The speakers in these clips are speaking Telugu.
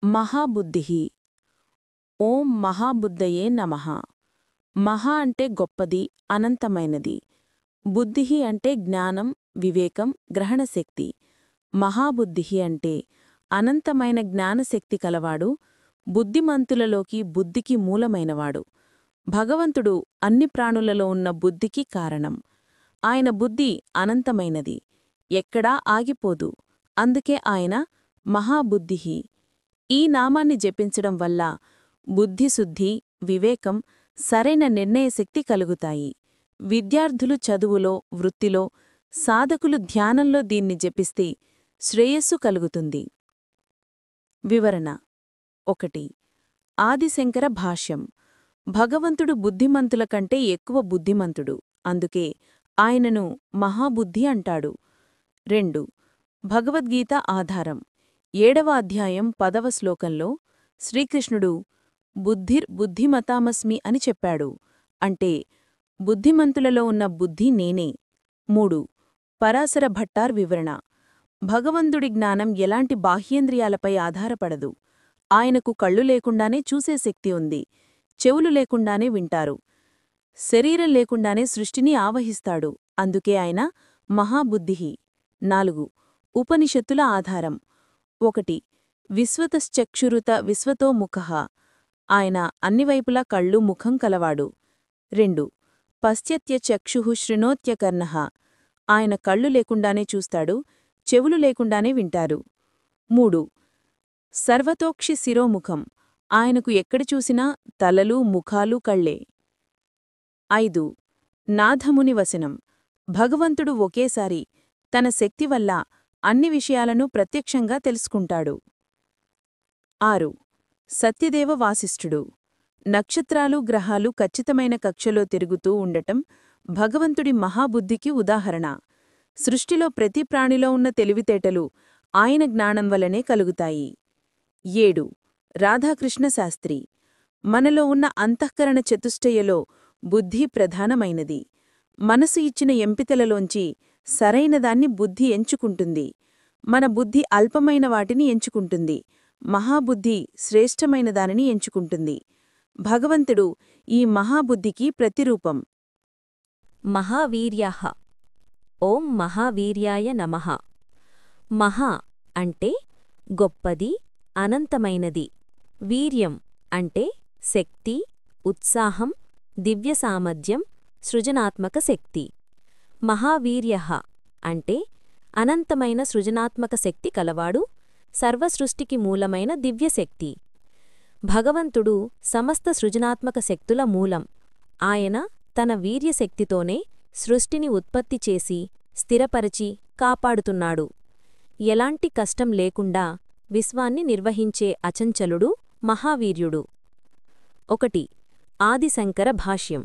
మహాబుద్ధిః. ఓం మహాబుద్ధయే నమః. మహా అంటే గొప్పది, అనంతమైనది. బుద్ధిః అంటే జ్ఞానం, వివేకం, గ్రహణశక్తి. మహాబుద్ధిః అంటే అనంతమైన జ్ఞానశక్తి కలవాడు, బుద్ధిమంతులలోకి బుద్ధికి మూలమైనవాడు. భగవంతుడు అన్ని ప్రాణులలో ఉన్న బుద్ధికి కారణం. ఆయన బుద్ధి అనంతమైనది, ఎక్కడా ఆగిపోదు. అందుకే ఆయన మహాబుద్ధిః. ఈ నామాన్ని జపించడం వల్ల బుద్ధిశుద్ధి, వివేకం, సరైన నిర్ణయశక్తి కలుగుతాయి. విద్యార్థులు చదువులో, వృత్తిలో, సాధకులు ధ్యానంలో దీన్ని జపిస్తే శ్రేయస్సు కలుగుతుంది. వివరణ 1. ఆదిశంకర భాష్యం. భగవంతుడు బుద్ధిమంతుల కంటే ఎక్కువ బుద్ధిమంతుడు, అందుకే ఆయనను మహాబుద్ధి అంటాడు. 2. భగవద్గీత ఆధారం. 7వ అధ్యాయం 10వ శ్లోకంలో శ్రీకృష్ణుడు బుద్ధిర్బుద్ధిమతామస్మి అని చెప్పాడు. అంటే బుద్ధిమంతులలో ఉన్న బుద్ధి నేనే. 3. పరాశర భట్టార్ వివరణ. భగవంతుడి జ్ఞానం ఎలాంటి బాహ్యేంద్రియాలపై ఆధారపడదు. ఆయనకు కళ్ళు లేకుండానే చూసే శక్తి ఉంది, చెవులు లేకుండానే వింటారు, శరీరం లేకుండానే సృష్టిని ఆవహిస్తాడు. అందుకే ఆయన మహాబుద్ధిః. 4. ఉపనిషత్తుల ఆధారం. 1. విశ్వతశ్చక్షురుత విశ్వతో ముఖః. ఆయన అన్నివైపులా కళ్ళు, ముఖం కలవాడు. 2. పశ్యత్య చక్షుః శృణోత్యకర్ణః. ఆయన కళ్ళు లేకుండానే చూస్తాడు, చెవులు లేకుండానే వింటారు. 3. సర్వతోక్షి శిరోముఖం. ఆయనకు ఎక్కడ చూసినా తలలు, ముఖాలు, కళ్ళే. 5. నాథముని వసనం. భగవంతుడు ఒకేసారి తన శక్తి వల్ల అన్ని విషయాలను ప్రత్యక్షంగా తెలుసుకుంటాడు. 6. సత్యదేవ వాసిష్ఠుడు. నక్షత్రాలు, గ్రహాలు ఖచ్చితమైన కక్షలో తిరుగుతూ ఉండటం భగవంతుడి మహాబుద్ధికి ఉదాహరణ. సృష్టిలో ప్రతి ప్రాణిలో ఉన్న తెలివితేటలు ఆయన జ్ఞానం వల్లనే కలుగుతాయి. 7. రాధాకృష్ణ శాస్త్రి. మనలో ఉన్న అంతఃకరణ చతుష్టయలో బుద్ధి ప్రధానమైనది. మనసు ఇచ్చిన ఎంపికలలోంచి సరైనదాన్ని బుద్ధి ఎంచుకుంటుంది. మన బుద్ధి అల్పమైన వాటిని ఎంచుకుంటుంది, మహాబుద్ధి శ్రేష్టమైన దానిని ఎంచుకుంటుంది. భగవంతుడు ఈ మహాబుద్ధికి ప్రతిరూపం. మహావీర్యః. ఓం మహావీర్యాయ నమః. మహా అంటే గొప్పది, అనంతమైనది. వీర్యం అంటే శక్తి, ఉత్సాహం, దివ్య సామర్థ్యం, సృజనాత్మక శక్తి. మహావీర్యః అంటే అనంతమైన సృజనాత్మక శక్తి కలవాడు, సర్వసృష్టికి మూలమైన దివ్యశక్తి. భగవంతుడు సమస్త సృజనాత్మక శక్తుల మూలం. ఆయన తన వీర్యశక్తితోనే సృష్టిని ఉత్పత్తి చేసి, స్థిరపరచి, కాపాడుతున్నాడు. ఎలాంటి కష్టం లేకుండా విశ్వాన్ని నిర్వహించే అచంచలుడు, మహావీర్యుడు. 1. ఆదిశంకర భాష్యం.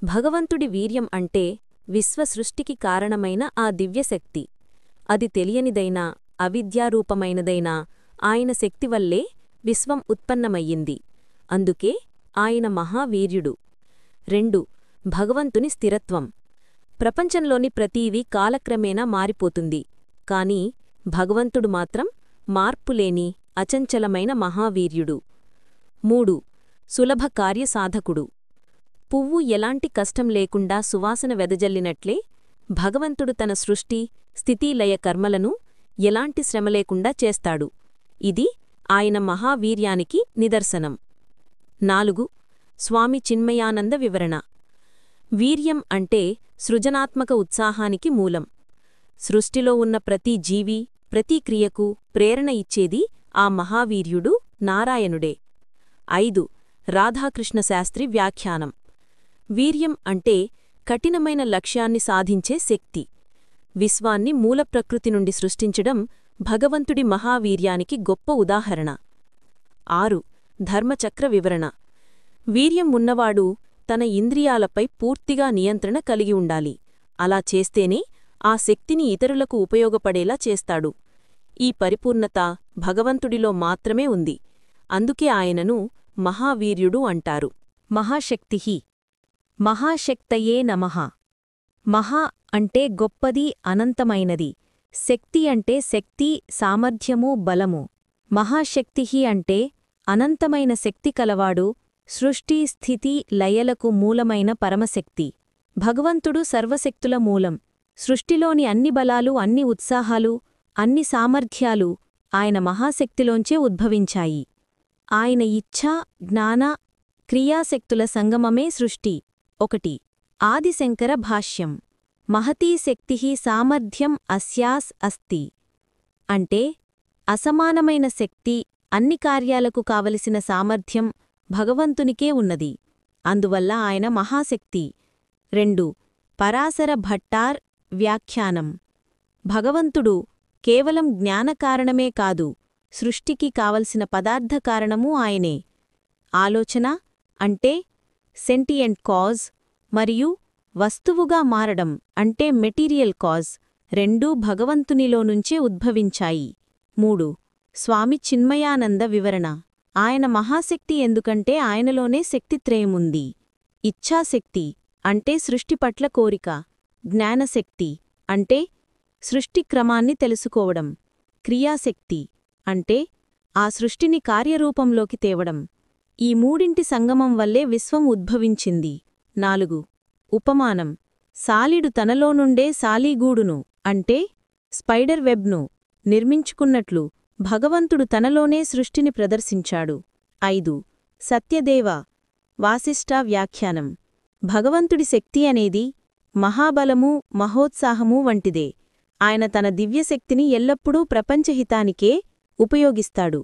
భగవంతుడి వీర్యం అంటే విశ్వసృష్టికి కారణమైన ఆ దివ్యశక్తి. అది తెలియనిదైనా, అవిద్యారూపమైనదైనా ఆయన శక్తివల్లే విశ్వం ఉత్పన్నమయ్యింది. అందుకే ఆయన మహావీర్యుడు. 2. భగవంతుని స్థిరత్వం. ప్రపంచంలోని ప్రతీదీ కాలక్రమేణా మారిపోతుంది, కాని భగవంతుడు మాత్రం మార్పులేని అచంచలమైన మహావీర్యుడు. 3. సులభ కార్యసాధకుడు. పువ్వు ఎలాంటి కష్టం లేకుండా సువాసన వెదజల్లినట్లే భగవంతుడు తన సృష్టి, స్థితిలయ కర్మలను ఎలాంటి శ్రమ లేకుండా చేస్తాడు. ఇది ఆయన మహావీర్యానికి నిదర్శనం. 4. స్వామి చిన్మయానంద వివరణ. వీర్యం అంటే సృజనాత్మక ఉత్సాహానికి మూలం. సృష్టిలో ఉన్న ప్రతి జీవి, ప్రతి క్రియకు ప్రేరణ ఇచ్చేది ఆ మహావీర్యుడు నారాయణుడే. 5. రాధాకృష్ణ శాస్త్రి వ్యాఖ్యానం. వీర్యం అంటే కఠినమైన లక్ష్యాన్ని సాధించే శక్తి. విశ్వాన్ని మూలప్రకృతి నుండి సృష్టించడం భగవంతుడి మహావీర్యానికి గొప్ప ఉదాహరణ. 6. ధర్మచక్ర వివరణ. వీర్యం ఉన్నవాడు తన ఇంద్రియాలపై పూర్తిగా నియంత్రణ కలిగి ఉండాలి. అలా చేస్తేనే ఆ శక్తిని ఇతరులకు ఉపయోగపడేలా చేస్తాడు. ఈ పరిపూర్ణత భగవంతుడిలో మాత్రమే ఉంది. అందుకే ఆయనను మహావీర్యుడు అంటారు. మహాశక్తిః. మహాశక్తయే నమః. మహా అంటే గొప్పది, అనంతమైనది. శక్తి అంటే శక్తి, సామర్థ్యము, బలము. మహాశక్తిః అంటే అనంతమైన శక్తి కలవాడు, సృష్టి స్థితి లయలకు మూలమైన పరమశక్తి. భగవంతుడు సర్వశక్తుల మూలం. సృష్టిలోని అన్ని బలాలు, అన్ని ఉత్సాహాలు, అన్ని సామర్థ్యాలు ఆయన మహాశక్తిలోంచే ఉద్భవించాయి. ఆయన ఇచ్ఛా, జ్ఞాన, క్రియాశక్తుల సంగమమే సృష్టి. 1. ఆదిశంకర భాష్యం. మహతీ శక్తిః సామర్థ్యం అస్యాస్ అస్తి. అంటే అసమానమైన శక్తి, అన్ని కార్యాలకు కావలసిన సామర్థ్యం భగవంతునికే ఉన్నది. అందువల్ల ఆయన మహాశక్తి. 2. పరాశర భట్టార్ వ్యాఖ్యానం. భగవంతుడు కేవలం జ్ఞానకారణమే కాదు, సృష్టికి కావలసిన పదార్థకారణమూ ఆయనే. ఆలోచన అంటే సెంటియంట్ కాజ్ మరియు వస్తువుగా మారడం అంటే మెటీరియల్ కాజ్ రెండూ భగవంతునిలోనుంచే ఉద్భవించాయి. 3. స్వామి చిన్మయానంద వివరణ. ఆయన మహాశక్తి ఎందుకంటే ఆయనలోనే శక్తిత్రయముంది. ఇచ్ఛాశక్తి అంటే సృష్టి పట్ల కోరిక, జ్ఞానశక్తి అంటే సృష్టి క్రమాన్ని తెలుసుకోవడం, క్రియాశక్తి అంటే ఆ సృష్టిని కార్యరూపంలోకి తేవడం. ఈ మూడింటి సంగమం వల్లే విశ్వం ఉద్భవించింది. 4. ఉపమానం. సాలిడు తనలోనుండే సాలీగూడును అంటే స్పైడర్ వెబ్ను నిర్మించుకున్నట్లు భగవంతుడు తనలోనే సృష్టిని ప్రదర్శించాడు. 5. సత్యదేవ వాసిష్ఠ వ్యాఖ్యానం. భగవంతుడి శక్తి అనేది మహాబలమూ మహోత్సాహమూ వంటిదే. ఆయన తన దివ్యశక్తిని ఎల్లప్పుడూ ప్రపంచహితానికే ఉపయోగిస్తాడు.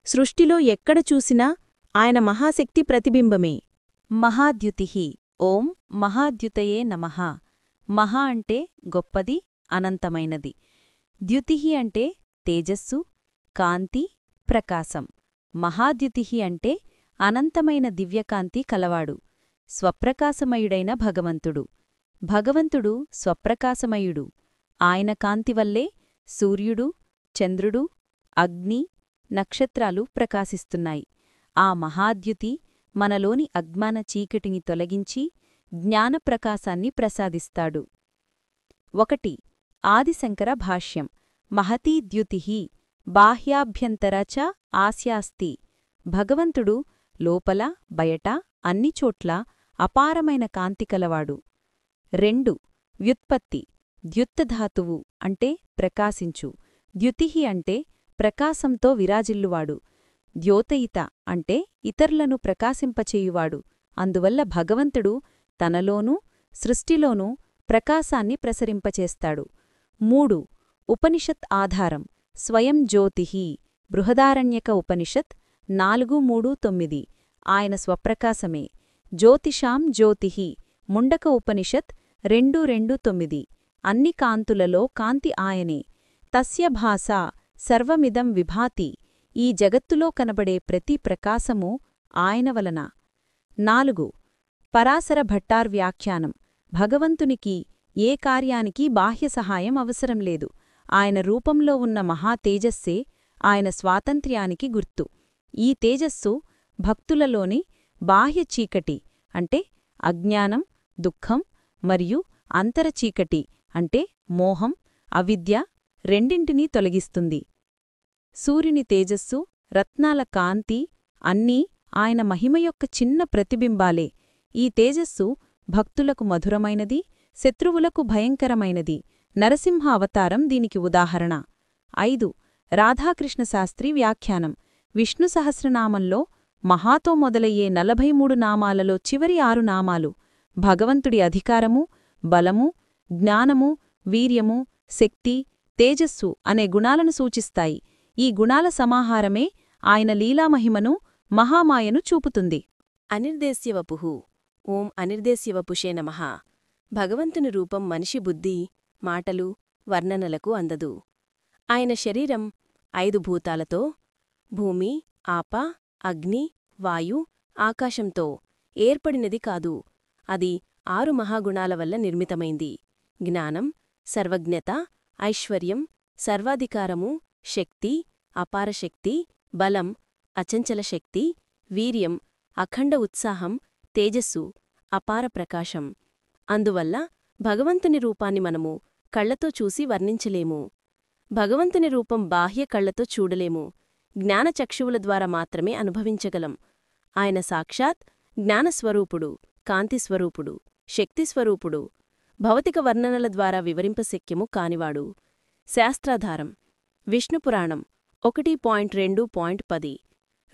సృష్టిలో ఎక్కడ చూసినా ఆయన మహాశక్తి ప్రతిబింబమే. మహాద్యుతిః. ఓం మహాద్యుతయే నమః. మహా అంటే గొప్పది, అనంతమైనది. ద్యుతిః అంటే తేజస్సు, కాంతి, ప్రకాశం. మహాద్యుతిః అంటే అనంతమైన దివ్యకాంతి కలవాడు, స్వప్రకాశమయుడైన భగవంతుడు. భగవంతుడు స్వప్రకాశమయుడు. ఆయన కాంతివల్లే సూర్యుడు, చంద్రుడు, అగ్ని, నక్షత్రాలు ప్రకాశిస్తున్నాయి. ఆ మహాద్యుతి మనలోని అజ్ఞాన చీకటిని తొలగించి జ్ఞానప్రకాశాన్ని ప్రసాదిస్తాడు. 1. ఆదిశంకర భాష్యం. మహతీ ద్యుతిః బాహ్యాభ్యంతర చ ఆస్యాస్తి. భగవంతుడు లోపల బయట అన్ని చోట్ల అపారమైన కాంతి కలవాడు. 2. వ్యుత్పత్తి. ద్యుత్తధాతువు అంటే ప్రకాశించు. ద్యుతిః అంటే ప్రకాశంతో విరాజిల్లువాడు. ద్యోతయిత అంటే ఇతరులను ప్రకాశింపచేయువాడు. అందువల్ల భగవంతుడు తనలోనూ సృష్టిలోనూ ప్రకాశాన్ని ప్రసరింపచేస్తాడు. 3. ఉపనిషత్ ఆధారం. స్వయం జ్యోతిః. బృహదారణ్యక ఉపనిషత్ 4:3-9. ఆయన స్వప్రకాశమే. జ్యోతిషాం జ్యోతిః. ముండక ఉపనిషత్ 2:2-9. అన్ని కాంతులలో కాంతి ఆయనే. తస్య భాసా సర్వమిదం విభాతి. ఈ జగత్తులో కనబడే ప్రతి ప్రకాశమూ ఆయన వలన. 4. పరాశర భట్టార్ వ్యాఖ్యానం. భగవంతునికి ఏ కార్యానికి బాహ్య సహాయం అవసరం లేదు. ఆయన రూపంలో ఉన్న మహా తేజస్సే ఆయన స్వాతంత్ర్యానికి గుర్తు. ఈ తేజస్సు భక్తులలోని బాహ్య చీకటి అంటే అజ్ఞానం, దుఃఖం మరియు అంతర చీకటి అంటే మోహం, అవిద్య రెండింటినీ తొలగిస్తుంది. సూర్యుని తేజస్సు, రత్నాల కాంతి అన్నీ ఆయన మహిమ యొక్క చిన్న ప్రతిబింబాలే. ఈ తేజస్సు భక్తులకు మధురమైనది, శత్రువులకు భయంకరమైనది. నరసింహ అవతారం దీనికి ఉదాహరణ. 5. రాధాకృష్ణశాస్త్రి వ్యాఖ్యానం. విష్ణు సహస్రనామంలో మహాతో మొదలయ్యే 43 నామాలలో చివరి 6 నామాలు భగవంతుడి అధికారము, బలము, జ్ఞానము, వీర్యము, శక్తి, తేజస్సు అనే గుణాలను సూచిస్తాయి. ఈ గుణాల సమాహారమే ఆయన లీలామహిమను, మహామాయను చూపుతుంది. అనిర్దేశ్యవపుః. ఓం అనిర్దేశ్యవపుషే నమః. భగవంతుని రూపం మనిషి బుద్ధి, మాటలు, వర్ణనలకు అందదు. ఆయన శరీరం 5 భూతాలతో, భూమి, ఆప, అగ్ని, వాయు, ఆకాశంతో ఏర్పడినది కాదు. అది 6 మహాగుణాల వల్ల నిర్మితమైంది. జ్ఞానం, సర్వజ్ఞత, ఐశ్వర్యం, సర్వాధికారము, శక్తి, అపారశక్తి, బలం, అచంచల శక్తి, వీర్యం, అఖండ ఉత్సాహం, తేజస్సు, అపార ప్రకాశం. అందువల్ల భగవంతుని రూపాన్ని మనము కళ్లతో చూసి వర్ణించలేము. భగవంతుని రూపం బాహ్య కళ్లతో చూడలేము. జ్ఞానచక్షువుల ద్వారా మాత్రమే అనుభవించగలం. ఆయన సాక్షాత్ జ్ఞానస్వరూపుడు, కాంతిస్వరూపుడు, శక్తిస్వరూపుడు, భౌతిక వర్ణనల ద్వారా వివరింపశక్యము కానివాడు. శాస్త్రాధారం విష్ణుపురాణం 1.2.10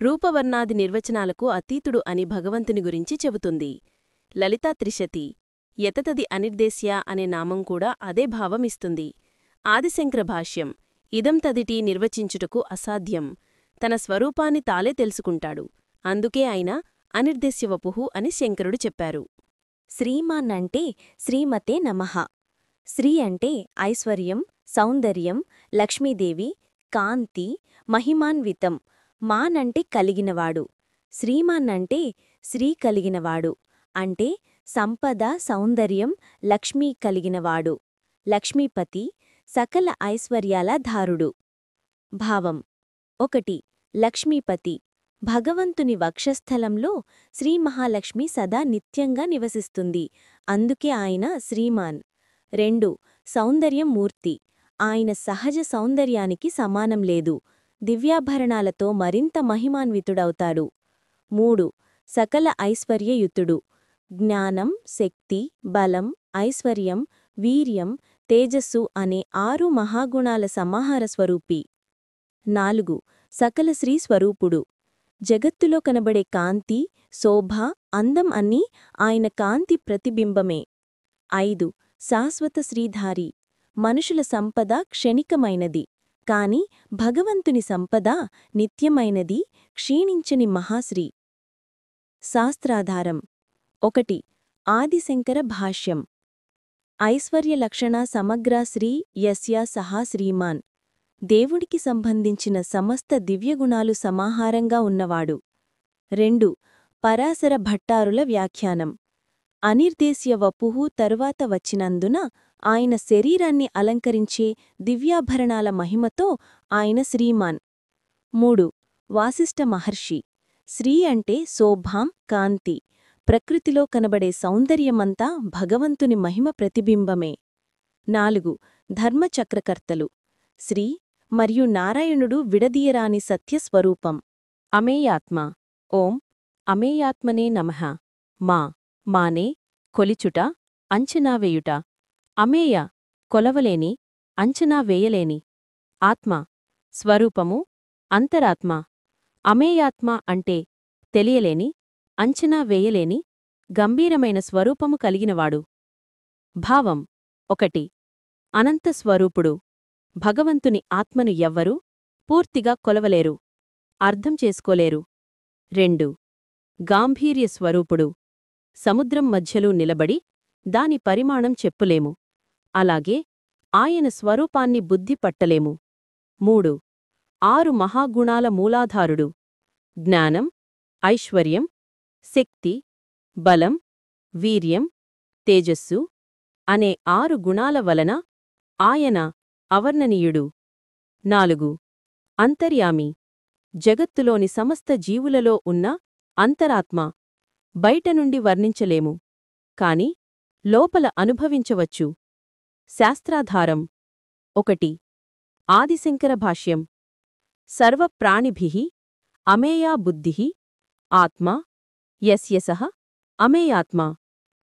రూపవర్ణాది నిర్వచనాలకు అతీతుడు అని భగవంతుని గురించి చెబుతుంది. లలితా త్రిశతి యతతది అనిర్దేశ్య అనే నామం కూడా అదే భావమిస్తుంది. ఆదిశంకర భాష్యం ఇదం తదిటి నిర్వచించుటకు అసాధ్యం. తన స్వరూపాన్ని తాలే తెలుసుకుంటాడు. అందుకే ఆయన అనిర్దేశ్యవపుః అని శంకరుడు చెప్పారు. శ్రీమాన్నంటే శ్రీమతే నమః. శ్రీ అంటే ఐశ్వర్యం, సౌందర్యం, లక్ష్మీదేవి, కాంతి, మహిమాన్వితం. మానంటే కలిగినవాడు. శ్రీమాన్నంటే శ్రీ కలిగినవాడు అంటే సంపద, సౌందర్యం, లక్ష్మీ కలిగినవాడు. లక్ష్మీపతి, సకల ఐశ్వర్యాల ధారుడు. భావం 1. లక్ష్మీపతి భగవంతుని వక్షస్థలంలో శ్రీమహాలక్ష్మి సదా నిత్యంగా నివసిస్తుంది. అందుకే ఆయన శ్రీమాన్. 2. సౌందర్యం మూర్తి. ఆయన సహజ సౌందర్యానికి సమానం లేదు. దివ్యాభరణాలతో మరింత మహిమాన్వితుడవుతాడు. 3. సకల ఐశ్వర్యయుతుడు. జ్ఞానం, శక్తి, బలం, ఐశ్వర్యం, వీర్యం, తేజస్సు అనే 6 మహాగుణాల సమాహార స్వరూపి. 4. సకల శ్రీ స్వరూపుడు. జగత్తులో కనబడే కాంతి, శోభ, అందం అన్నీ ఆయన కాంతి ప్రతిబింబమే. 5. శాశ్వత శ్రీధారి. మనుషుల సంపద క్షణికమైనది, కాని భగవంతుని సంపద నిత్యమైనది, క్షీణించని మహాశ్రీ. శాస్త్రాధారం 1. ఆదిశంకర భాష్యం ఐశ్వర్యలక్షణ సమగ్ర శ్రీ యస్య సహా శ్రీమాన్. దేవుడికి సంబంధించిన సమస్త దివ్యగుణాలు సమాహారంగా ఉన్నవాడు. 2. పరాశర భట్టారుల వ్యాఖ్యానం అనిర్దేశ్య వపుః తరువాత వచ్చినందున ఆయన శరీరాన్ని అలంకరించే దివ్యాభరణాల మహిమతో ఆయన శ్రీమాన్. 3. వాసిష్ఠ మహర్షి శ్రీ అంటే శోభాం, కాంతి. ప్రకృతిలో కనబడే సౌందర్యమంతా భగవంతుని మహిమ ప్రతిబింబమే. 4. ధర్మచక్రకర్తలు శ్రీ మరియు నారాయణుడు విడదీయరాని సత్యస్వరూపం. అమేయాత్మ ఓం అమేయాత్మనే నమః. మానే కొలిచుట, అంచనావేయుట. అమేయ కొలవలేని, అంచనా వేయలేని. ఆత్మ స్వరూపము, అంతరాత్మ. అమేయాత్మ అంటే తెలియలేని, అంచనా వేయలేని, గంభీరమైన స్వరూపము కలిగినవాడు. భావం 1. అనంత స్వరూపుడు. భగవంతుని ఆత్మను ఎవ్వరూ పూర్తిగా కొలవలేరు, అర్థం చేసుకోలేరు. 2. గాంభీర్య స్వరూపుడు. సముద్రం మధ్యలో నిలబడి దాని పరిమాణం చెప్పులేము, అలాగే ఆయన స్వరూపాన్ని బుద్ధి పట్టలేము. 3. 6 మహాగుణాల మూలాధారుడు. జ్ఞానం, ఐశ్వర్యం, శక్తి, బలం, వీర్యం, తేజస్సు అనే 6 గుణాల వలన ఆయన అవర్ణనీయుడు. 4. అంతర్యామి. జగత్తులోని సమస్త జీవులలో ఉన్న అంతరాత్మ. బయట నుండి వర్ణించలేము, కాని లోపల అనుభవించవచ్చు. శాస్త్రాధారం 1. ఆదిశంకర భాష్యం సర్వప్రాణిభిః అమేయా బుద్ధిః ఆత్మా యస్య సః అమేయాత్మ.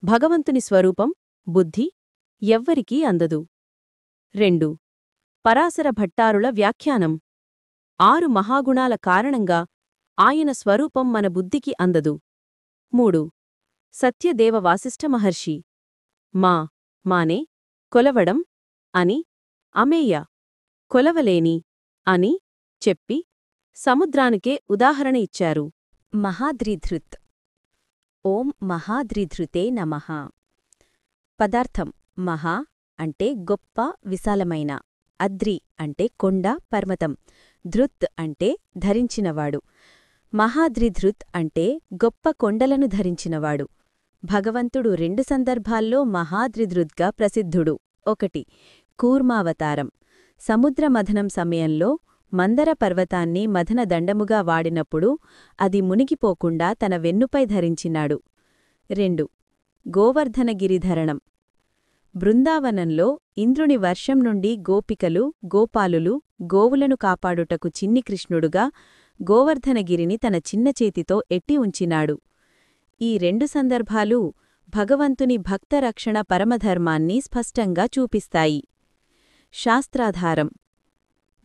భగవంతుని స్వరూపం, బుద్ధి ఎవ్వరికీ అందదు. 2. పరాశర భట్టారుల వ్యాఖ్యానం 6 మహాగుణాల కారణంగా ఆయన స్వరూపం మన బుద్ధికి అందదు. 3. సత్యదేవ వాసిష్ఠ మహర్షి మానే కొలవడం అని, అమేయ కొలవలేని అని చెప్పి సముద్రానికే ఉదాహరణ ఇచ్చారు. మహాద్రిధృత్ ఓం మహాద్రిధృతే నమః. పదార్థం మహా అంటే గొప్ప, విశాలమైన. అద్రి అంటే కొండ, పర్వతం. ధృత్ అంటే ధరించినవాడు. మహాద్రిధృత్ అంటే గొప్ప కొండలను ధరించినవాడు. భగవంతుడు 2 సందర్భాల్లో మహాద్రిధృత్గా ప్రసిద్ధుడు. 1. కూర్మావతారం. సముద్రమథనం సమయంలో మందర పర్వతాన్ని మథనదండముగా వాడినప్పుడు అది మునిగిపోకుండా తన వెన్నుపై ధరించినాడు. 2. గోవర్ధనగిరిధరణం. బృందావనంలో ఇంద్రుని వర్షం నుండి గోపికలు గోపాలులు గోవులను కాపాడుటకు చిన్ని కృష్ణుడుగా గోవర్ధనగిరిని తన చిన్నచేతితో ఎట్టి ఉంచినాడు. ఈ రెండు సందర్భాలు భగవంతుని భక్తరక్షణ పరమధర్మాన్ని స్పష్టంగా చూపిస్తాయి. శాస్త్రాధారం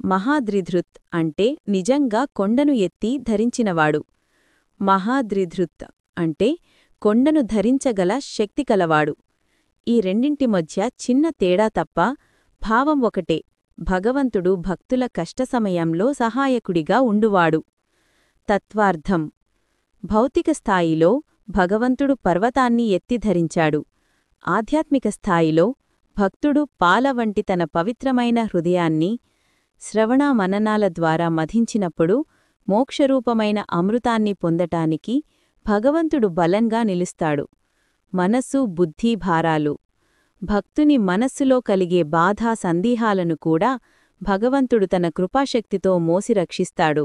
మహాద్రిధృత్ అంటే నిజంగా కొండను ఎత్తి ధరించినవాడు. మహాద్రిధృత్ అంటే కొండను ధరించగల శక్తి కలవాడు. ఈ రెండింటి మధ్య చిన్న తేడా తప్ప భావం ఒకటే. భగవంతుడు భక్తుల కష్ట సమయంలో సహాయకుడిగా ఉండువాడు. తత్వార్థం భౌతిక స్థాయిలో భగవంతుడు పర్వతాన్ని ఎత్తి ధరించాడు. ఆధ్యాత్మిక స్థాయిలో భక్తుడు పాల వంటి తన పవిత్రమైన హృదయాన్ని శ్రవణ మననాల ద్వారా మధించినప్పుడు మోక్షరూపమైన అమృతాన్ని పొందటానికి భగవంతుడు బలంగా నిలుస్తాడు. మనస్సు బుద్ధి భారాలు భక్తుని మనస్సులో కలిగే బాధా సందేహాలను కూడా భగవంతుడు తన కృపాశక్తితో మోసి రక్షిస్తాడు.